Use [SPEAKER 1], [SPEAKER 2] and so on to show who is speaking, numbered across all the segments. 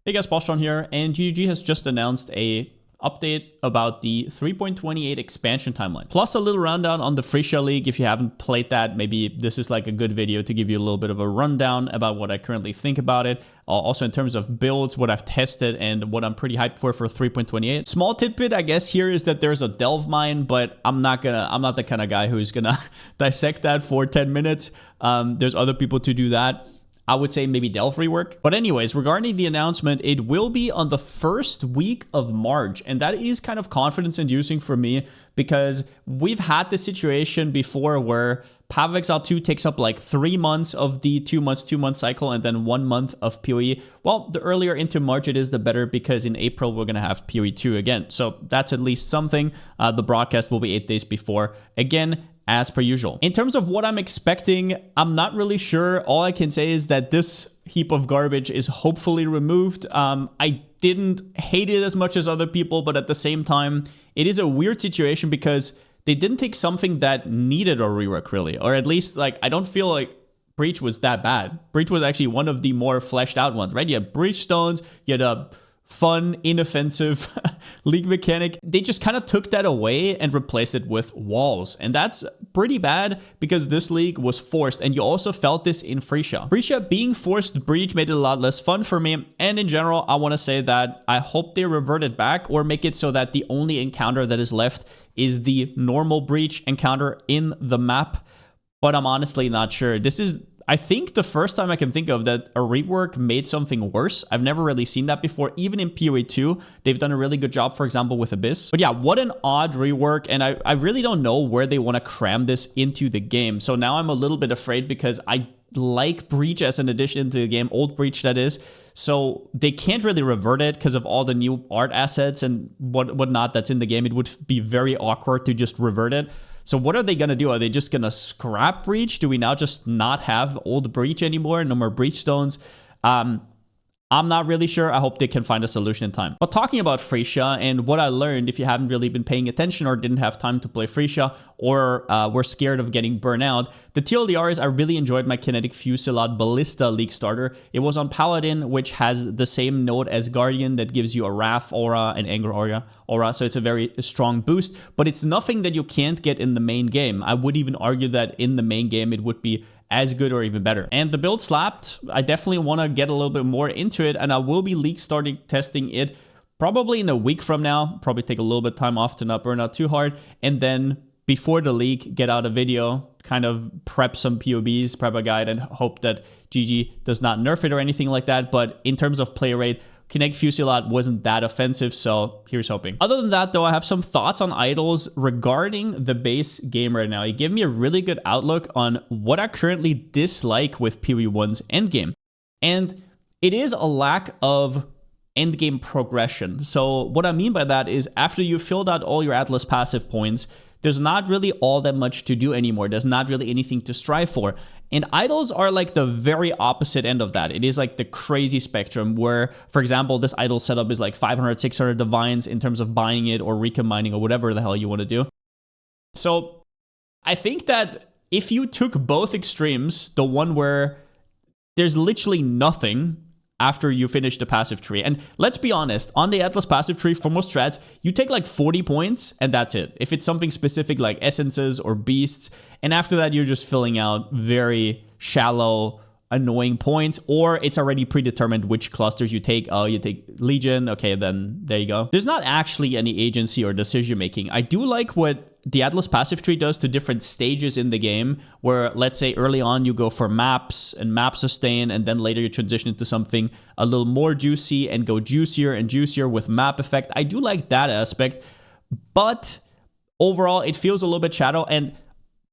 [SPEAKER 1] Hey guys, Palsteron here, and GG has just announced a update about the 3.28 expansion timeline. Plus a little rundown on the Phrecia League. If you haven't played that, maybe this is like a good video to give you a little bit of a rundown about what I currently think about it. Also in terms of builds, what I've tested and what I'm pretty hyped for 3.28. Small tidbit, I guess, here is that there's a delve mine, but I'm not the kind of guy who's gonna dissect that for 10 minutes. There's other people to do that. I would say maybe delve rework. But anyways, regarding the announcement, it will be on the first week of March. And that is kind of confidence inducing for me because we've had this situation before where Path of Exile 2 takes up like 3 months of the 2 month cycle and then 1 month of PoE. Well, the earlier into March it is, the better, because in April we're going to have PoE 2 again. So that's at least something. The broadcast will be 8 days before. Again, as per usual. In terms of what I'm expecting, I'm not really sure. All I can say is that this heap of garbage is hopefully removed. I didn't hate it as much as other people, but at the same time, it is a weird situation because they didn't take something that needed a rework really, or at least like I don't feel like Breach was that bad. Breach was actually one of the more fleshed out ones, right? You had Breach Stones, you had a fun, inoffensive league mechanic. They just kind of took that away and replaced it with walls. And that's pretty bad because this league was forced. And you also felt this in Phrecia. Phrecia being forced Breach made it a lot less fun for me. And in general, I want to say that I hope they revert it back or make it so that the only encounter that is left is the normal Breach encounter in the map. But I'm honestly not sure. This is, I think, the first time I can think of that a rework made something worse. I've never really seen that before. Even in PoE 2, they've done a really good job, for example, with Abyss. But yeah, what an odd rework. And I really don't know where they want to cram this into the game. So now I'm a little bit afraid because I like Breach as an addition to the game, old Breach that is. So they can't really revert it because of all the new art assets and whatnot that's in the game. It would be very awkward to just revert it. So what are they going to do? Are they just going to scrap Breach? Do we now just not have old Breach anymore? No more Breach Stones? I'm not really sure. I hope they can find a solution in time. But talking about Phrecia and what I learned, if you haven't really been paying attention or didn't have time to play Phrecia or were scared of getting burnt out, the TLDR is I really enjoyed my Kinetic Fusillade Ballista League starter. It was on Paladin, which has the same node as Guardian that gives you a Wrath aura and Anger aura. So it's a very strong boost, but it's nothing that you can't get in the main game. I would even argue that in the main game, it would be as good or even better. And the build slapped. I definitely want to get a little bit more into it, and I will be league starting testing it probably in a week from now. Probably take a little bit of time off to not burn out too hard, and then before the league, get out a video, kind of prep some POBs, prep a guide, and hope that GG does not nerf it or anything like that. But in terms of play rate, Kinetic Fusillade wasn't that offensive, so here's hoping. Other than that, though, I have some thoughts on idols regarding the base game right now. It gave me a really good outlook on what I currently dislike with PoE 1's endgame. And it is a lack of endgame progression. So what I mean by that is after you've filled out all your Atlas passive points, there's not really all that much to do anymore. There's not really anything to strive for. And idols are like the very opposite end of that. It is like the crazy spectrum where, for example, this idol setup is like 500, 600 divines in terms of buying it or recombining or whatever the hell you want to do. So I think that if you took both extremes, the one where there's literally nothing after you finish the passive tree. And let's be honest, on the Atlas passive tree for most strats, you take like 40 points and that's it. If it's something specific like essences or beasts, and after that you're just filling out very shallow, annoying points, or it's already predetermined which clusters you take. Oh, you take Legion, okay, then there you go. There's not actually any agency or decision making. I do like what the Atlas passive tree does to different stages in the game, where let's say early on you go for maps and map sustain, and then later you transition into something a little more juicy and go juicier and juicier with map effect. I do like that aspect, but overall it feels a little bit shallow. And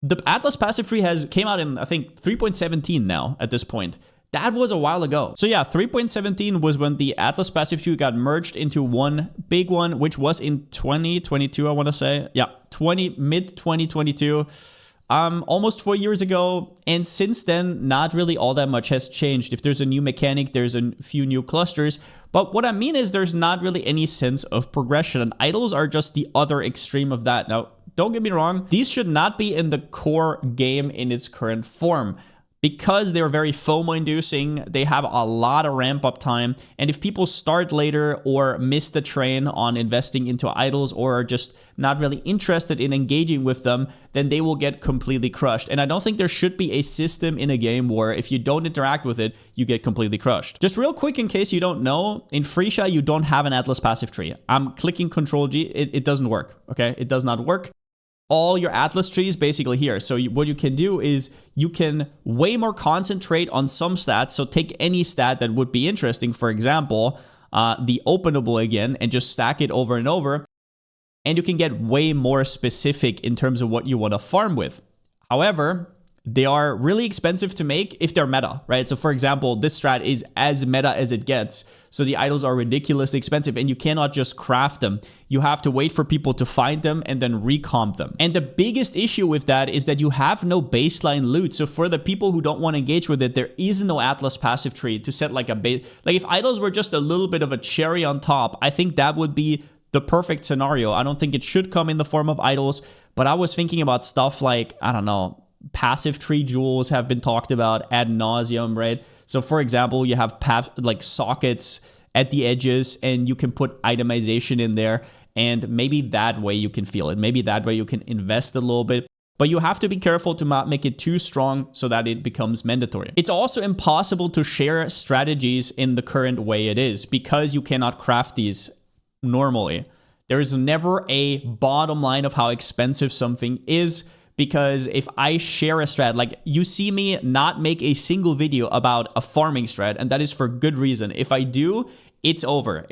[SPEAKER 1] the Atlas passive tree came out in, I think, 3.17 now at this point. That was a while ago. So yeah, 3.17 was when the Atlas passive tree got merged into one big one, which was in 2022, I want to say. Yeah, mid-2022. Almost 4 years ago. And since then, not really all that much has changed. If there's a new mechanic, there's a few new clusters. But what I mean is there's not really any sense of progression. And idols are just the other extreme of that. Now, don't get me wrong. These should not be in the core game in its current form. because they're very FOMO inducing, they have a lot of ramp up time. And if people start later or miss the train on investing into idols or are just not really interested in engaging with them, then they will get completely crushed. And I don't think there should be a system in a game where if you don't interact with it, you get completely crushed. Just real quick, in case you don't know, in Phrecia, you don't have an Atlas passive tree. I'm clicking Control G. It doesn't work, okay? It does not work. All your Atlas trees basically here. So what you can do is you can way more concentrate on some stats. So take any stat that would be interesting, for example, the openable again, and just stack it over and over. And you can get way more specific in terms of what you want to farm with. However, they are really expensive to make if they're meta, right? So for example, this strat is as meta as it gets. So the idols are ridiculously expensive and you cannot just craft them. You have to wait for people to find them and then recomp them. And the biggest issue with that is that you have no baseline loot. So for the people who don't want to engage with it, there is no Atlas passive tree to set like a base. Like if idols were just a little bit of a cherry on top, I think that would be the perfect scenario. I don't think it should come in the form of idols, but I was thinking about stuff like, I don't know, passive tree jewels have been talked about ad nauseum, right? So for example, you have like sockets at the edges and you can put itemization in there, and maybe that way you can feel it. Maybe that way you can invest a little bit, but you have to be careful to not make it too strong so that it becomes mandatory. It's also impossible to share strategies in the current way it is because you cannot craft these normally. There is never a bottom line of how expensive something is, because if I share a strat, like you see me not make a single video about a farming strat, and that is for good reason. If I do, it's over.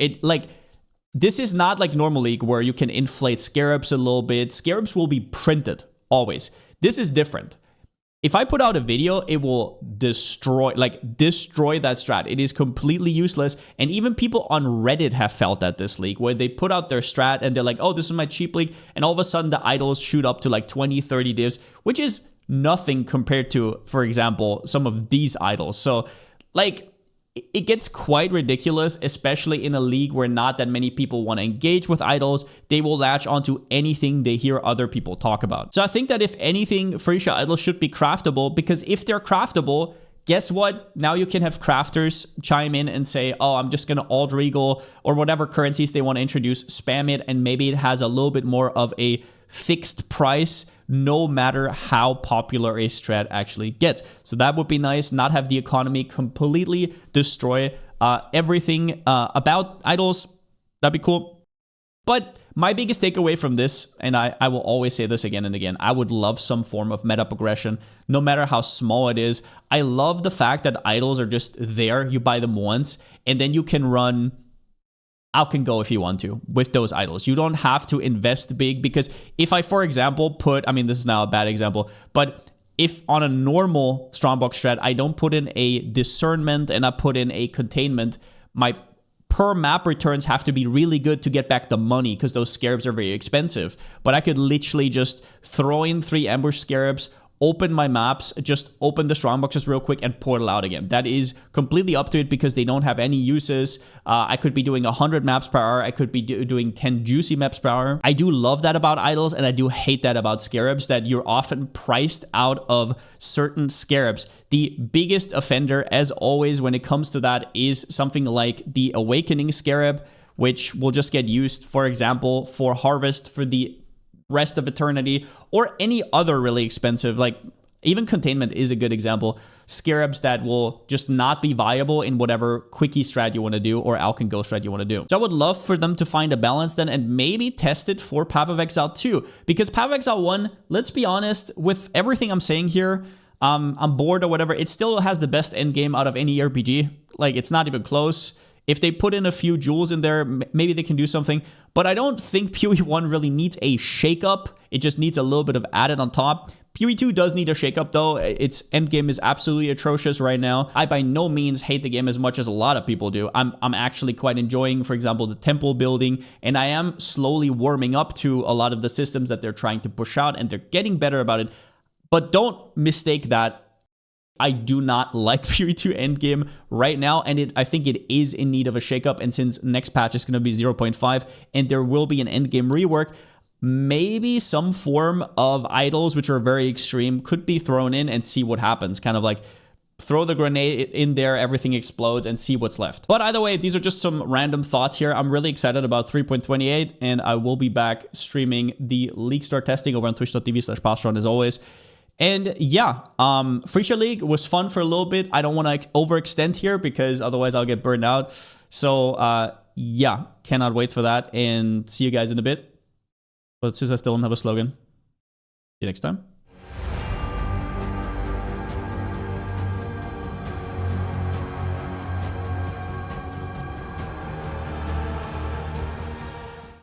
[SPEAKER 1] This is not like normal league where you can inflate scarabs a little bit. Scarabs will be printed always. This is different. If I put out a video, it will destroy that strat. It is completely useless. And even people on Reddit have felt that this league, where they put out their strat and they're like, oh, this is my cheap league. And all of a sudden the idols shoot up to like 20, 30 divs, which is nothing compared to, for example, some of these idols. So like, it gets quite ridiculous, especially in a league where not that many people want to engage with idols. They will latch onto anything they hear other people talk about. So I think that if anything, Phrecia idols should be craftable, because if they're craftable, guess what? Now you can have crafters chime in and say, oh, I'm just going to alt regal or whatever currencies they want to introduce, spam it, and maybe it has a little bit more of a fixed price no matter how popular a strat actually gets. So that would be nice. Not have the economy completely destroy everything about idols. That'd be cool. But my biggest takeaway from this, and I will always say this again and again, I would love some form of meta progression, no matter how small it is. I love the fact that idols are just there. You buy them once, and then you can run out and go if you want to with those idols. You don't have to invest big, because if I, for example, this is now a bad example, but if on a normal strongbox strat, I don't put in a discernment and I put in a containment, my per map returns have to be really good to get back the money, because those scarabs are very expensive. But I could literally just throw in 3 ambush scarabs, open my maps, just open the strongboxes real quick and portal out again. That is completely up to it, because they don't have any uses. I could be doing 100 maps per hour. I could be doing 10 juicy maps per hour. I do love that about idols, and I do hate that about scarabs, that you're often priced out of certain scarabs. The biggest offender, as always, when it comes to that is something like the Awakening Scarab, which will just get used, for example, for Harvest for the rest of eternity, or any other really expensive, like even Containment is a good example, scarabs that will just not be viable in whatever quickie strat you want to do or Alch and Go strat you want to do. So I would love for them to find a balance then, and maybe test it for Path of Exile 2, because Path of Exile 1, let's be honest, with everything I'm saying here, I'm bored or whatever, it still has the best endgame out of any RPG. Like, it's not even close. If they put in a few jewels in there, maybe they can do something. But I don't think PoE1 really needs a shakeup. It just needs a little bit of added on top. PoE2 does need a shakeup though. Its endgame is absolutely atrocious right now. I by no means hate the game as much as a lot of people do. I'm actually quite enjoying, for example, the temple building, and I am slowly warming up to a lot of the systems that they're trying to push out, and they're getting better about it. But don't mistake that. I do not like PoE2 endgame right now, and I think it is in need of a shakeup. And since next patch is going to be 0.5 and there will be an endgame rework, maybe some form of idols, which are very extreme, could be thrown in and see what happens. Kind of like throw the grenade in there, everything explodes, and see what's left. But either way, these are just some random thoughts here. I'm really excited about 3.28, and I will be back streaming the League Start testing over on twitch.tv/Palsteron as always. And yeah, Phrecia League was fun for a little bit. I don't want to overextend here because otherwise I'll get burned out. So yeah, cannot wait for that, and see you guys in a bit. But since I still don't have a slogan, see you next time.